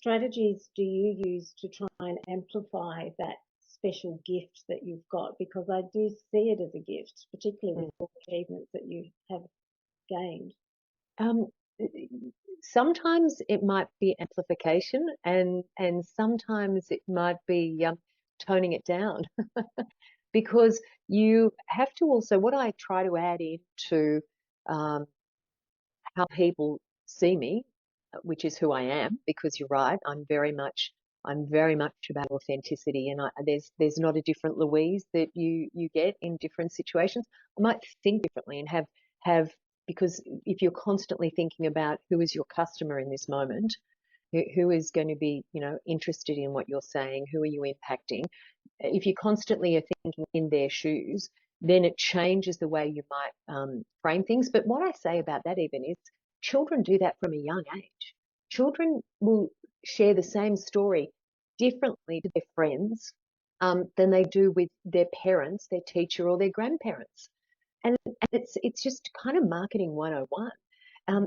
strategies do you use to try and amplify that special gift that you've got? Because I do see it as a gift, particularly with all the achievements that you have gained. Um, Sometimes it might be amplification, and sometimes it might be toning it down, because you have to also, what I try to add into um, how people see me, which is who I am, because you're right, I'm very much about authenticity, and there's not a different Louise that you get in different situations. I might think differently and have because if you're constantly thinking about who is your customer in this moment, who is going to be, interested in what you're saying, who are you impacting, if you constantly are thinking in their shoes, then it changes the way you might frame things. But what I say about that even is children do that from a young age. Children will share the same story differently to their friends than they do with their parents, their teacher, or their grandparents. And it's just kind of marketing 101.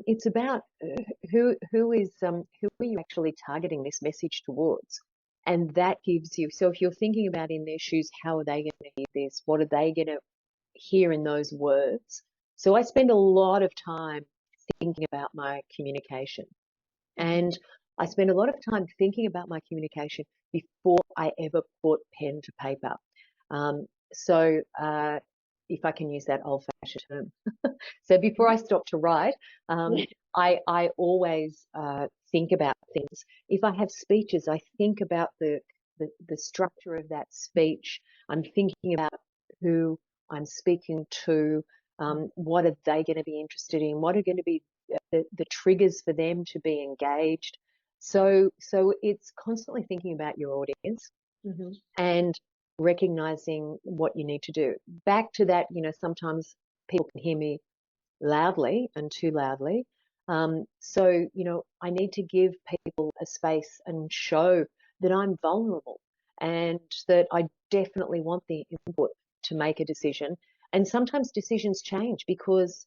It's about who are you actually targeting this message towards, and that gives you. So if you're thinking about in their shoes, how are they going to hear this? What are they going to hear in those words? So I spend a lot of time thinking about my communication, and I spend a lot of time thinking about my communication before I ever put pen to paper. So if I can use that old-fashioned term. So before I stop to write, I always think about things. If I have speeches, I think about the structure of that speech. I'm thinking about who I'm speaking to, what are they going to be interested in, what are going to be the triggers for them to be engaged. So it's constantly thinking about your audience and recognizing what you need to do. Back to that, sometimes people can hear me loudly and too loudly. So, I need to give people a space and show that I'm vulnerable and that I definitely want the input to make a decision. And sometimes decisions change because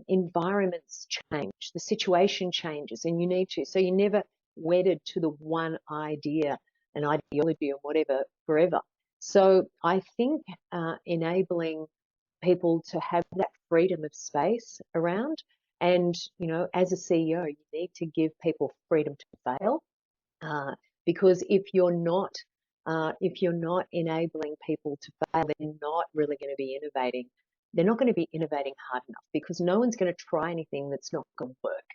environments change, the situation changes, and you need to. So you're never wedded to the one idea, an ideology, or whatever forever. So I think enabling people to have that freedom of space around. And, as a CEO, you need to give people freedom to fail, because if you're not enabling people to fail, they're not really going to be innovating. They're not going to be innovating hard enough because no one's going to try anything that's not going to work.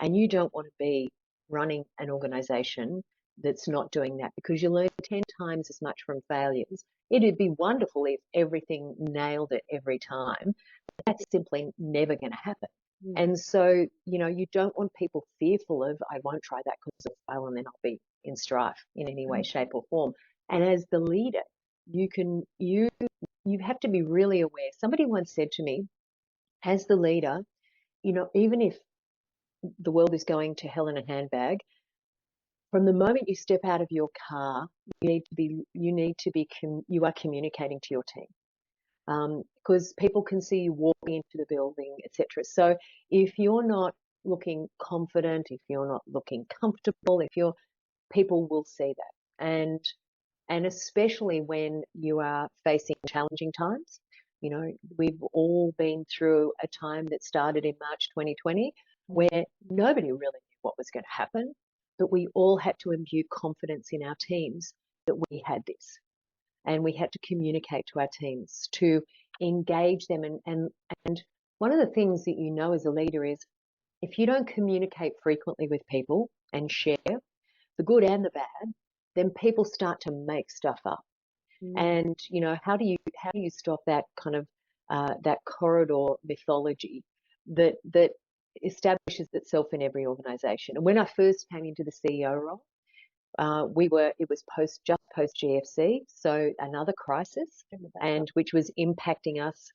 And you don't want to be running an organization that's not doing that, because you learn 10 times as much from failures. It'd be wonderful if everything nailed it every time. That's simply never going to happen. And so, you don't want people fearful of, I won't try that because I'll fail and then I'll be in strife in any way, shape, or form. And as the leader, you have to be really aware. Somebody once said to me, as the leader, even if the world is going to hell in a handbag, from the moment you step out of your car, you are communicating to your team. Because people can see you walking into the building, etc. So if you're not looking confident, if you're not looking comfortable, people will see that. And especially when you are facing challenging times. We've all been through a time that started in March 2020 where nobody really knew what was going to happen, but we all had to imbue confidence in our teams that we had this. And we had to communicate to our teams to engage them. And one of the things that as a leader is, if you don't communicate frequently with people and share the good and the bad, then people start to make stuff up. And how do you stop that kind of that corridor mythology that establishes itself in every organization? And when I first came into the CEO role, it was just post GFC, so another crisis, and which was impacting us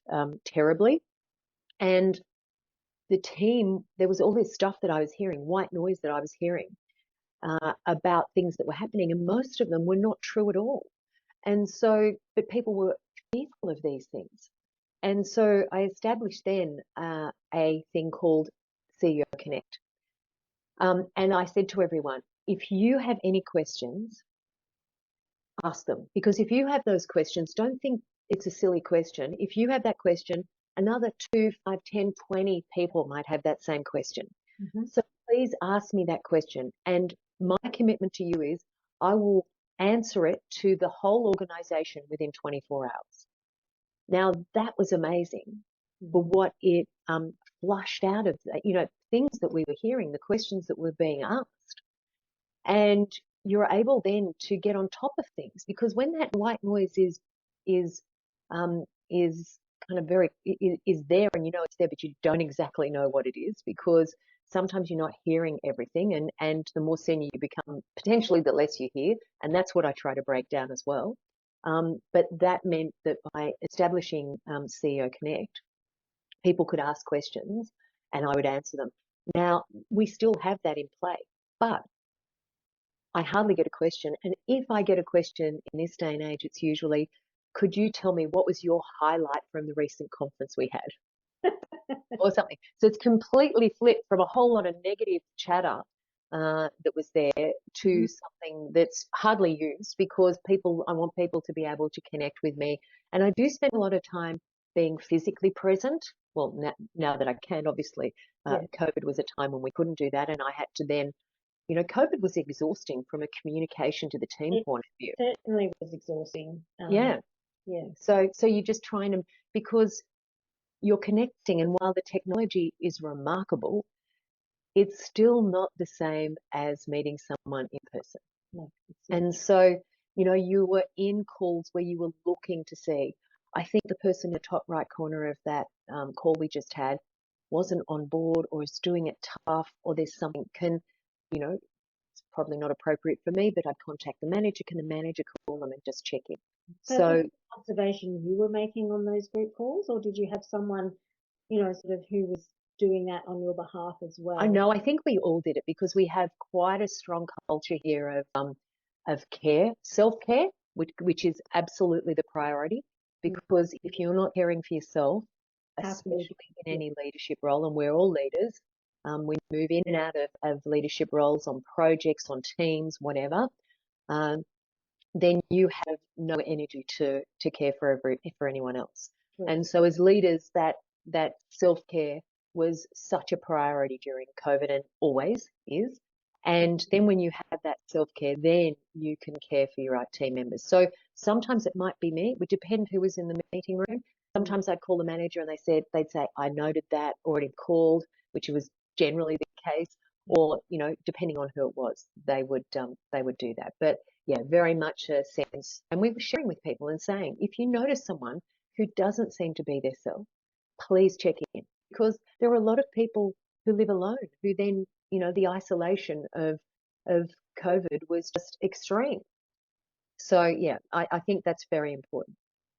terribly. And the team, there was all this stuff that I was hearing, white noise that I was hearing about things that were happening, and most of them were not true at all. And so, but people were fearful of these things. And so I established then a thing called CEO Connect. And I said to everyone, if you have any questions, ask them. Because if you have those questions, don't think it's a silly question. If you have that question, another 2, 5, 10, 20 people might have that same question. So please ask me that question. And my commitment to you is I will answer it to the whole organization within 24 hours. Now, that was amazing for what it flushed out of, things that we were hearing, the questions that were being asked. And you're able then to get on top of things, because when that white noise is kind of is there, and you know it's there, but you don't exactly know what it is, because sometimes you're not hearing everything, and the more senior you become, potentially the less you hear, and that's what I try to break down as well. But that meant that by establishing CEO Connect, people could ask questions and I would answer them. Now, we still have that in play, but I hardly get a question. And if I get a question in this day and age, it's usually, could you tell me what was your highlight from the recent conference we had? Or something. So it's completely flipped from a whole lot of negative chatter that was there to something that's hardly used, because I want people to be able to connect with me. And I do spend a lot of time being physically present. Well, now that I can, obviously, COVID was a time when we couldn't do that. And I had to then, COVID was exhausting from a communication to the team point of view. It certainly was exhausting. Yeah. So you're just trying to, because you're connecting, and while the technology is remarkable, it's still not the same as meeting someone in person. No, and so, you were in calls where you were looking to see. I think the person in the top right corner of that call we just had wasn't on board, or is doing it tough, or there's something it's probably not appropriate for me, but I'd contact the manager. Can the manager call them and just check in? So observation you were making on those group calls, or did you have someone, sort of who was doing that on your behalf as well? I know. I think we all did it, because we have quite a strong culture here of care, self-care, which is absolutely the priority. Because if you're not caring for yourself, especially in any leadership role, and we're all leaders, we move in and out of leadership roles on projects, on teams, whatever. Then you have no energy to care for anyone else. And so as leaders, that self-care was such a priority during COVID, and always is. And then when you have that self-care, then you can care for your team members. So sometimes it might be me. It would depend who was in the meeting room. Sometimes I'd call the manager and they'd say, I noted that, already called, which was generally the case. Or, depending on who it was, they would do that. But yeah, very much a sense. And we were sharing with people and saying, if you notice someone who doesn't seem to be their self, please check in, because there are a lot of people who live alone, who then, the isolation of COVID was just extreme. So yeah, I think that's very important.